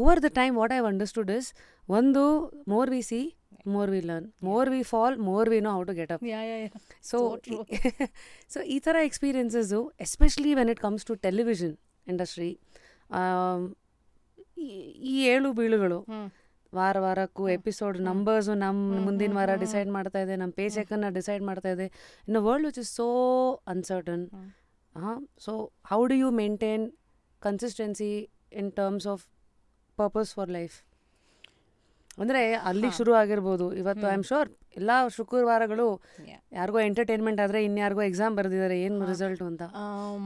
Over the time what I understood is, ಒಂದು more we see, more we learn, more we fall, more we know how to get up. So so ಈ ಥರ experiences, especially when it comes to television industry, ಈ ಏಳು ಬೀಳುಗಳು, ವಾರಕ್ಕೂ episode numbers ನಮ್ಮ ಮುಂದಿನ ವಾರ decide ಮಾಡ್ತಾ ಇದೆ, ನಮ್ಮ ಪೇ ಚೆಕನ್ನು ಡಿಸೈಡ್ ಮಾಡ್ತಾ ಇದೆ, in a world which is so uncertain. So how do you maintain consistency in terms of purpose for life? ಅಂದರೆ ಅಲ್ಲಿಗೆ ಶುರು ಆಗಿರ್ಬೋದು. ಇವತ್ತು ಐ ಆಮ್ ಶೋರ್ ಎಲ್ಲ ಶುಕ್ರವಾರಗಳು ಯಾರಿಗೋ ಎಂಟರ್ಟೈನ್ಮೆಂಟ್ ಆದರೆ ಇನ್ಯಾರಿಗೋ ಎಕ್ಸಾಮ್ ಬರೆದಿದ್ದಾರೆ, ಏನು ರಿಸಲ್ಟು ಅಂತ.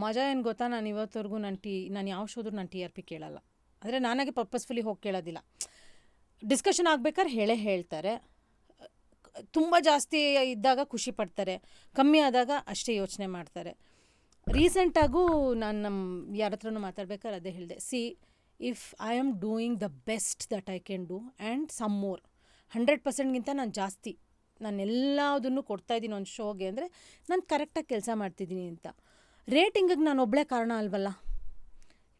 ಮಜಾ ಏನು ಗೊತ್ತಾ, ನಾನು ಇವತ್ತವರೆಗೂ ನಾನು ಯಾವ ಶೋದ್ರು ನಾನು TRP ಕೇಳಲ್ಲ. ಅಂದರೆ ನಾನಾಗೆ ಪರ್ಪಸ್ಫುಲಿ ಹೋಗಿ ಕೇಳೋದಿಲ್ಲ. ಡಿಸ್ಕಷನ್ ಆಗ್ಬೇಕಾದ್ರೆ ಹೇಳ್ತಾರೆ. ತುಂಬ ಜಾಸ್ತಿ ಇದ್ದಾಗ ಖುಷಿ ಪಡ್ತಾರೆ, ಕಮ್ಮಿ ಆದಾಗ ಅಷ್ಟೇ ಯೋಚನೆ ಮಾಡ್ತಾರೆ. ರೀಸೆಂಟಾಗೂ ನಾನು ನಮ್ಮ ಯಾರ ಹತ್ರನೂ ಮಾತಾಡ್ಬೇಕಾದ್ರೆ ಅದೇ ಹೇಳಿದೆ, see if I am doing the best that I can do and some more, 100%ಗಿಂತ ನಾನು ಜಾಸ್ತಿ ಎಲ್ಲದನ್ನು ಕೊಡ್ತಾಯಿದ್ದೀನಿ ಒಂದು ಶೋಗೆ ಅಂದರೆ ನಾನು ಕರೆಕ್ಟಾಗಿ ಕೆಲಸ ಮಾಡ್ತಿದ್ದೀನಿ ಅಂತ. ರೇಟಿಂಗಿಗೆ ನಾನು ಒಬ್ಬಳೇ ಕಾರಣ ಅಲ್ವಲ್ಲ.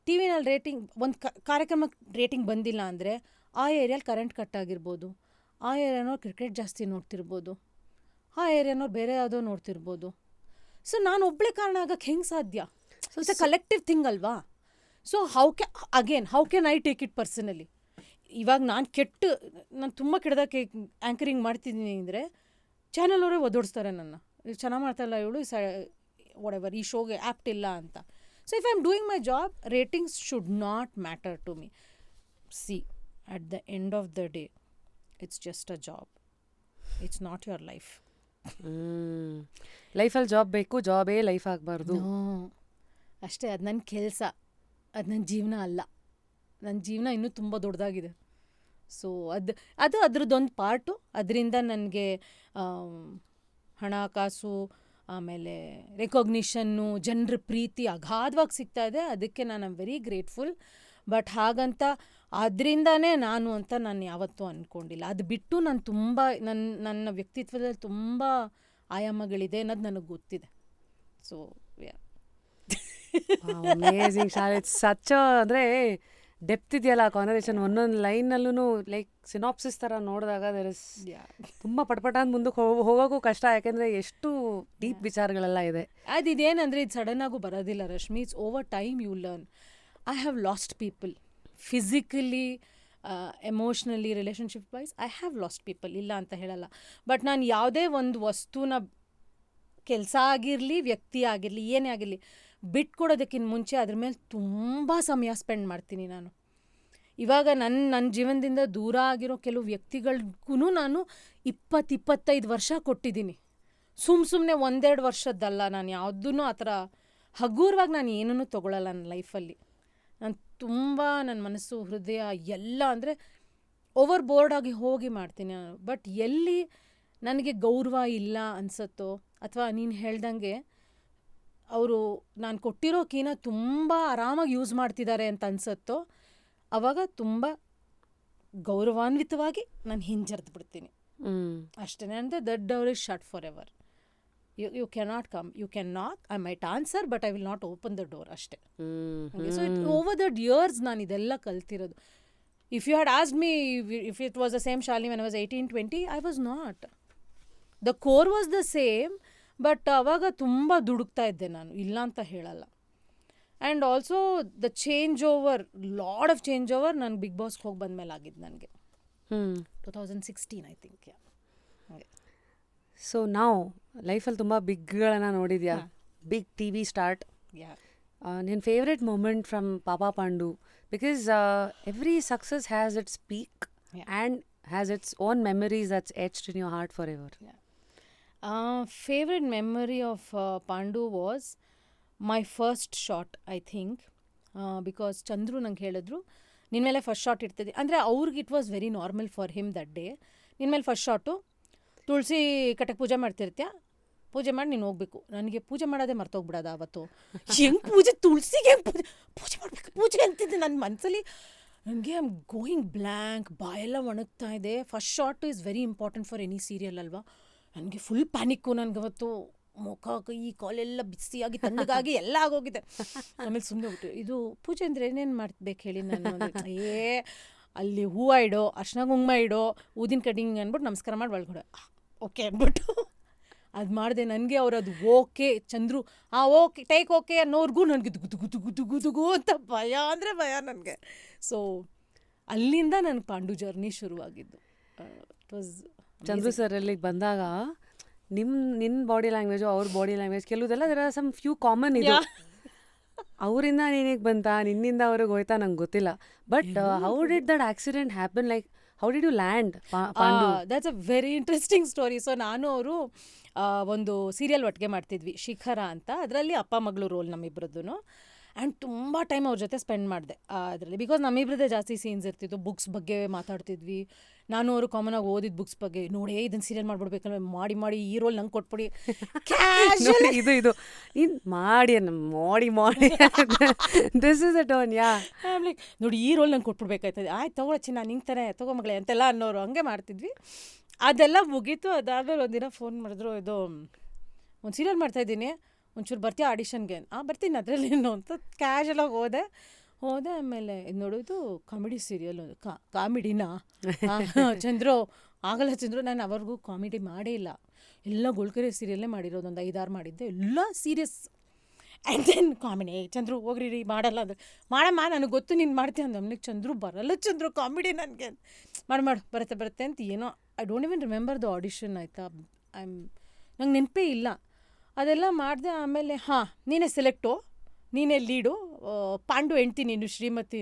ಟಿ ವಿನಲ್ಲಿ ರೇಟಿಂಗ್ ಒಂದು ಕಾರ್ಯಕ್ರಮಕ್ಕೆ ರೇಟಿಂಗ್ ಬಂದಿಲ್ಲ ಅಂದರೆ ಆ ಏರಿಯಲ್ಲಿ ಕರೆಂಟ್ ಕಟ್ ಆಗಿರ್ಬೋದು, ಆ ಏರಿಯಾನವ್ರು ಕ್ರಿಕೆಟ್ ಜಾಸ್ತಿ ನೋಡ್ತಿರ್ಬೋದು, ಆ ಏರಿಯಾನವ್ರು ಬೇರೆ ಯಾವುದೋ ನೋಡ್ತಿರ್ಬೋದು. ಸೊ ನಾನು ಒಬ್ಬಳೇ ಕಾರಣ ಆಗಕ್ಕೆ ಹೆಂಗೆ ಸಾಧ್ಯ? So it's a collective thing ಅಲ್ವಾ. So how can I take it personally? ಇವಾಗ ನಾನು ತುಂಬ ಕೆಟ್ಟದಾಗಿ ಆ್ಯಂಕರಿಂಗ್ ಮಾಡ್ತಿದ್ದೀನಿ ಅಂದರೆ ಚಾನಲ್ ಅವರೇ ಒದೋಡಿಸ್ತಾರೆ ನನ್ನ, ಚೆನ್ನಾಗಿ ಮಾಡ್ತಾಯಿಲ್ಲ ಇವಳು, ವಾಟ್ ಈ ಶೋಗೆ ಆ್ಯಪ್ಟ್ ಇಲ್ಲ ಅಂತ. So if I am doing my job, ratings should not matter to me. See at the end of the day, it's just a job. It's not your life. ಲೈಫಲ್ಲಿ job ಬೇಕು, ಜಾಬೇ life ಆಗಬಾರ್ದು. ಅಷ್ಟೇ, ಅದು ನನ್ನ ಕೆಲಸ, ಅದು ನನ್ನ ಜೀವನ ಅಲ್ಲ. ನನ್ನ ಜೀವನ ಇನ್ನೂ ತುಂಬ ದೊಡ್ಡದಾಗಿದೆ. ಸೊ ಅದು ಅದ್ರದ್ದೊಂದು ಪಾರ್ಟು. ಅದರಿಂದ ನನಗೆ ಹಣಕಾಸು, ಆಮೇಲೆ ರೆಕಾಗ್ನಿಷನ್ನು, ಜನರ ಪ್ರೀತಿ ಅಗಾಧವಾಗಿ ಸಿಗ್ತಾ ಇದೆ. ಅದಕ್ಕೆ ನಾನು ಆಮ್ ವೆರಿ ಗ್ರೇಟ್ಫುಲ್. ಬಟ್ ಹಾಗಂತ ಅದರಿಂದನೇ ನಾನು ಅಂತ ನಾನು ಯಾವತ್ತೂ ಅಂದ್ಕೊಂಡಿಲ್ಲ. ಅದು ಬಿಟ್ಟು ನಾನು ತುಂಬ ನನ್ನ ವ್ಯಕ್ತಿತ್ವದಲ್ಲಿ ತುಂಬ ಆಯಾಮಗಳಿದೆ ಅನ್ನೋದು ನನಗೆ ಗೊತ್ತಿದೆ. ಸೊ ಅಮೇಜಿಂಗ್ ಶಾಲೆ, ಸಚ್ಚ ಅಂದರೆ ಡೆಪ್ತ್ ಇದೆಯಲ್ಲ ಕಾನ್ವರ್ಸೇಷನ್. ಒಂದೊಂದು ಲೈನಲ್ಲೂ ಲೈಕ್ ಸಿನಾಪ್ಸಿಸ್ ಥರ ನೋಡಿದಾಗ ತುಂಬ ಪಟಪಟ ಅಂತ ಮುಂದಕ್ಕೆ ಹೋಗೋಕ್ಕೂ ಕಷ್ಟ, ಯಾಕೆಂದರೆ ಎಷ್ಟು ಡೀಪ್ ವಿಚಾರಗಳೆಲ್ಲ ಇದೆ. ಅದಿದೇನಂದರೆ ಇದು ಸಡನ್ನಾಗೂ ಬರೋದಿಲ್ಲ Rashmi. It's over time you learn. I have lost people physically, emotionally, relationship wise. I have lost people, ಇಲ್ಲ ಅಂತ ಹೇಳಲ್ಲ. ಬಟ್ ನಾನು ಯಾವುದೇ ಒಂದು ವಸ್ತುನ, ಕೆಲಸ ಆಗಿರಲಿ, ವ್ಯಕ್ತಿ ಆಗಿರಲಿ, ಏನೇ ಆಗಿರಲಿ, ಬಿಟ್ಕೊಡೋದಕ್ಕಿಂತ ಮುಂಚೆ ಅದ್ರ ಮೇಲೆ ತುಂಬ ಸಮಯ ಸ್ಪೆಂಡ್ ಮಾಡ್ತೀನಿ ನಾನು. ಇವಾಗ ನನ್ನ ಜೀವನದಿಂದ ದೂರ ಆಗಿರೋ ಕೆಲವು ವ್ಯಕ್ತಿಗಳಿಗೂ ನಾನು 20-25 ವರ್ಷ ಕೊಟ್ಟಿದ್ದೀನಿ. ಸುಮ್ಮನೆ 1-2 ವರ್ಷದ್ದಲ್ಲ. ನಾನು ಯಾವುದೂ ಆ ಥರ ಹಗುರವಾಗಿ ನಾನು ಏನೂ ತೊಗೊಳ್ಳಲ್ಲ ನನ್ನ ಲೈಫಲ್ಲಿ. ನಾನು ತುಂಬ ನನ್ನ ಮನಸ್ಸು, ಹೃದಯ ಎಲ್ಲ ಅಂದರೆ ಓವರ್ ಬೋರ್ಡ್ ಆಗಿ ಹೋಗಿ ಮಾಡ್ತೀನಿ ನಾನು. ಬಟ್ ಎಲ್ಲಿ ನನಗೆ ಗೌರವ ಇಲ್ಲ ಅನಿಸುತ್ತೋ, ಅಥವಾ ನೀನು ಹೇಳ್ದಂಗೆ ಅವರು ನಾನು ಕೊಟ್ಟಿರೋಕಿನ ತುಂಬ ಆರಾಮಾಗಿ ಯೂಸ್ ಮಾಡ್ತಿದ್ದಾರೆ ಅಂತ ಅನಿಸುತ್ತೋ, ಆವಾಗ ತುಂಬ ಗೌರವಾನ್ವಿತವಾಗಿ ನಾನು ಹಿಂಜರಿದು ಬಿಡ್ತೀನಿ ಅಷ್ಟೇ. ಅಂದರೆ that door is shut for ever. You cannot come. You can knock. I might answer, but I will not open the door. ಅಷ್ಟೇ. So over the years ನಾನು ಇದೆಲ್ಲ ಕಲ್ತಿರೋದು. If you had asked me if it was the same Shalini when I was 18-20, I was not. The core was the same, but ಅವಾಗ ತುಂಬ ದುಡುಕ್ತಾ ಇದ್ದೆ ನಾನು, ಇಲ್ಲ ಅಂತ ಹೇಳಲ್ಲ. And also the change over, lot of change over ನಾನು big ಬಾಸ್ಗೆ ಹೋಗಿ ಬಂದಮೇಲೆ ಆಗಿದ್ದು ನನಗೆ. 2016 ಐ ಥಿಂಕ್. ಸೊ ನಾವು ಲೈಫಲ್ಲಿ ತುಂಬ ಬಿಗ್ಗಳನ್ನು ನೋಡಿದ್ಯಾ, ಬಿಗ್ TV ಸ್ಟಾರ್ಟ್. ನಿನ್ನ favourite moment from Papa Pandu? Because every success has its peak and has its own memories that's etched in your heart forever. Favourite memory of Pandu was my first shot, I think. Because Chandru ನಂಗೆ ಹೇಳಿದ್ರು, ನಿನ್ನ ಮೇಲೆ first shot ಇಡ್ತಿದ್ದೆ. ಅಂದರೆ ಅವ್ರಿಗೆ it was very normal for him that day. ನಿನ್ನ ಮೇಲೆ first shot, ತುಳಸಿ ಕಟ್ಟಕ್ಕೆ ಪೂಜೆ ಮಾಡ್ತಿರ್ತೀಯ, ಪೂಜೆ ಮಾಡಿ ನೀನು ಹೋಗ್ಬೇಕು. ನನಗೆ ಪೂಜೆ ಮಾಡೋದೇ ಮರ್ತೋಗ್ಬಿಡೋದು ಆವತ್ತು. ಹೆಂಗೆ ಪೂಜೆ, ತುಳಸಿಗೆ ಹೆಂಗೆ ಪೂಜೆ ಮಾಡಬೇಕು, ಪೂಜೆ ಅಂತಿದ್ದೆ ನನ್ನ ಮನಸ್ಸಲ್ಲಿ. ನನಗೆ ಐ ಆಮ್ ಗೋಯಿಂಗ್ ಬ್ಲ್ಯಾಂಕ್, ಬಾಯೆಲ್ಲ ಒಣಗ್ತಾ ಇದೆ. First shot is very important for any serial ಅಲ್ವಾ. ನನಗೆ ಫುಲ್ ಪ್ಯಾನಿಕ್ಕು. ನನಗವತ್ತು ಮುಖ ಕೈ ಕಾಲೆಲ್ಲ ಬಿಸಿಯಾಗಿ ತಣ್ಣಗಾಗಿ ಎಲ್ಲ ಆಗೋಗಿದೆ. ಆಮೇಲೆ ಸುಮ್ಮನೆ ಬಿಟ್ಟು ಇದು ಪೂಜೆ ಅಂದರೆ ಏನೇನು ಮಾಡ್ಬೇಕು ಹೇಳಿ ನಾನು ಅಂದ್ರೆ, ಅಲ್ಲಿ ಹೂವು ಇಡೋ, ಅರ್ಶಿನ ಕುಂಕುಮ ಇಡೋ, ಊದಿನ ಕಡ್ಡಿಂಗ್ ಅಂದ್ಬಿಟ್ಟು ನಮಸ್ಕಾರ ಮಾಡಿ ಒಳಗಡೆ ಓಕೆ ಅಂದ್ಬಿಟ್ಟು ಅದು ಮಾಡಿದೆ. ನನಗೆ ಅವ್ರು ಅದು okay Chandru okay take okay ಅನ್ನೋರ್ಗೂ ನನಗೆ ದುಗು ಅಂತ ಭಯ ಅಂದರೆ ಭಯ ನನಗೆ. ಸೊ ಅಲ್ಲಿಂದ ನನಗೆ ಪಾಂಡು ಜರ್ನಿ ಶುರುವಾಗಿದ್ದು. ಇಟ್ ವಾಸ್ ಚಂದ್ರು ಸರ್ ಅಲ್ಲಿಗೆ ಬಂದಾಗ ನಿನ್ನ ಬಾಡಿ ಲ್ಯಾಂಗ್ವೇಜು ಅವ್ರ ಬಾಡಿ ಲ್ಯಾಂಗ್ವೇಜ್ ಕೆಲವುದೆಲ್ಲ there are some few common ಇದು. ಅವರಿಂದ ನಿನಗೆ ಬಂತ, ನಿನ್ನಿಂದ ಅವ್ರಿಗೆ ಹೋಯ್ತಾ ನಂಗೆ ಗೊತ್ತಿಲ್ಲ. But how did that accident happen, like how did you land Pandu? That's a very interesting story. So ನಾನು ಅವರು ಒಂದು ಸೀರಿಯಲ್ ಒಟ್ಟಿಗೆ ಮಾಡ್ತಿದ್ವಿ, ಶಿಖರ ಅಂತ. ಅದರಲ್ಲಿ ಅಪ್ಪ ಮಗಳು ರೋಲ್ ನಮ್ಮಿಬ್ರದ್ದು. ಆ್ಯಂಡ್ ತುಂಬ ಟೈಮ್ ಅವ್ರ ಜೊತೆ ಸ್ಪೆಂಡ್ ಮಾಡಿದೆ ಅದರಲ್ಲಿ. ಬಿಕಾಸ್ ನಮ್ಮಿಬ್ರದ್ದೇ ಜಾಸ್ತಿ ಸೀನ್ಸ್ ಇರ್ತಿತ್ತು. ಬುಕ್ಸ್ ಬಗ್ಗೆ ಮಾತಾಡ್ತಿದ್ವಿ. ನಾನು ಅವರು ಕಾಮನಾಗಿ ಓದಿದ ಬುಕ್ಸ್ ಬಗ್ಗೆ, ನೋಡಿ ಇದನ್ನು ಸೀರಿಯಲ್ ಮಾಡ್ಬಿಡ್ಬೇಕಲ್ವ, ಮಾಡಿ ಈ ರೋಲ್ ನಂಗೆ ಕೊಟ್ಬಿಡಿ ಇದು ನೀನು ಮಾಡಿ this is a turn. Yeah like ನೋಡಿ ಈ ರೋಲ್ ನಂಗೆ ಕೊಟ್ಬಿಡ್ಬೇಕಾಯ್ತದೆ, ಆಯ್ತು ತಗೊಳ ಚಿನ್ನ ನಿಂಗೆ ತಾರೆ ತಗೋ ಮಗಳೇ ಅಂತೆಲ್ಲ ಅನ್ನೋರು. ಹಂಗೆ ಮಾಡ್ತಿದ್ವಿ. ಅದೆಲ್ಲ ಮುಗೀತು. ಅದಾದಮೇಲೆ ಒಂದಿನ ಫೋನ್ ಮಾಡಿದ್ರು, ಇದು ಒಂದು ಸೀರಿಯಲ್ ಮಾಡ್ತಾಯಿದ್ದೀನಿ, ಒಂಚೂರು ಬರ್ತೀಯ ಆಡಿಷನ್ಗೆ? ಬರ್ತೀನಿ ಅದರಲ್ಲೇನು ಅಂತ ಕ್ಯಾಶುಯಲಾಗಿ ಹೋದೆ. ಆಮೇಲೆ ಇದು ನೋಡೋದು ಕಾಮಿಡಿ ಸೀರಿಯಲ್, ಕಾಮಿಡಿನಾ ಚಂದ್ರು ಆಗಲ್ಲ ಚಂದ್ರು. ನಾನು ಅವ್ರಿಗೂ ಕಾಮಿಡಿ ಮಾಡೇ ಇಲ್ಲ, ಎಲ್ಲ ಗುಳ್ಕರಿ ಸೀರಿಯಲ್ಲೇ ಮಾಡಿರೋದು, ಒಂದು 5-6 ಮಾಡಿದ್ದೆ, ಎಲ್ಲ serious. And then comedy Chandru ಹೋಗ್ರಿ ಮಾಡಲ್ಲ ಅಂದ್ರೆ, ಮಾಡಮ್ಮ ನನಗೆ ಗೊತ್ತು ನೀನು ಮಾಡ್ತೀಯ ಅಂದ. ಆಮೇಲೆ ಚಂದ್ರು ಬರಲ್ಲ ಚಂದ್ರು ಕಾಮಿಡಿ ನನಗೆ, ಮಾಡು ಬರುತ್ತೆ ಅಂತ ಏನೋ. I don't even remember the audition ಆಯಿತಾ. ನಂಗೆ ನೆನಪೇ ಇಲ್ಲ. ಅದೆಲ್ಲ ಮಾಡಿದೆ. ಆಮೇಲೆ ನೀನೇ ಸೆಲೆಕ್ಟು, ನೀನೇ ಲೀಡು, ಪಾಂಡು ಹೆಂಡ್ತಿ ನೀನು ಶ್ರೀಮತಿ.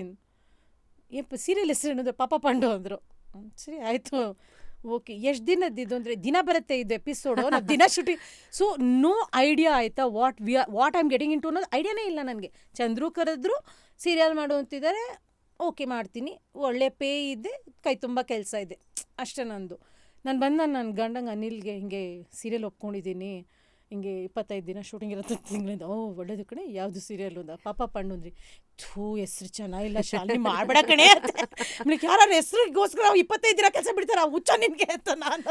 ಸೀರಿಯಲ್ ಹೆಸರು ಏನಂದ್ರೆ ಪಾಪ ಪಾಂಡು ಅಂದರು. ಸರಿ ಆಯಿತು ಓಕೆ. ಎಷ್ಟು ದಿನದ್ದು ಅಂದರೆ ದಿನ ಬರುತ್ತೆ ಇದು ಎಪಿಸೋಡು, ನಾವು ದಿನ ಶೂಟಿಂಗ್. ಸೊ ನೋ ಐಡಿಯಾ ಆಯಿತಾ what I am getting into ಅನ್ನೋದು ಐಡಿಯಾನೇ ಇಲ್ಲ ನನಗೆ. ಚಂದ್ರು ಕರೆದ್ರು ಸೀರಿಯಲ್ ಮಾಡು ಅಂತಿದ್ದಾರೆ, ಓಕೆ ಮಾಡ್ತೀನಿ, ಒಳ್ಳೆ ಪೇ ಇದೆ, ಕೈ ತುಂಬ ಕೆಲಸ ಇದೆ, ಅಷ್ಟೇ ನಂದು. ನಾನು ನನ್ನ ಗಂಡಂಗೆ ಅನಿಲ್ಗೆ ಹಿಂಗೆ ಸೀರಿಯಲ್ ಒಪ್ಕೊಂಡಿದ್ದೀನಿ, ಹಿಂಗೆ 25 ದಿನ ಶೂಟಿಂಗ್ ಇರುತ್ತೆ ತಿಂಗಳಿಂದ. ಒಳ್ಳೇದು ಕಣೆ, ಯಾವುದು ಸೀರಿಯಲ್ ಅಂದ. ಪಾಪ ಪಣ್ಣು ಅಂದ್ರಿ. ಹೆಸ್ರು ಚೆನ್ನಾಗಿಲ್ಲ ಶಾಲಿನಿ ಮಾಡಬೇಡ ಕಣೆ ಅಂತ. ಆಮೇಲೆ ಯಾರು ಹೆಸ್ರಿಗೋಸ್ಕರ 25 ದಿನ ಕೆಲಸ ಬಿಡ್ತಾರೆ, ಹುಚ್ಚ ನಿನಗೆ ಅಂತ ನಾನು.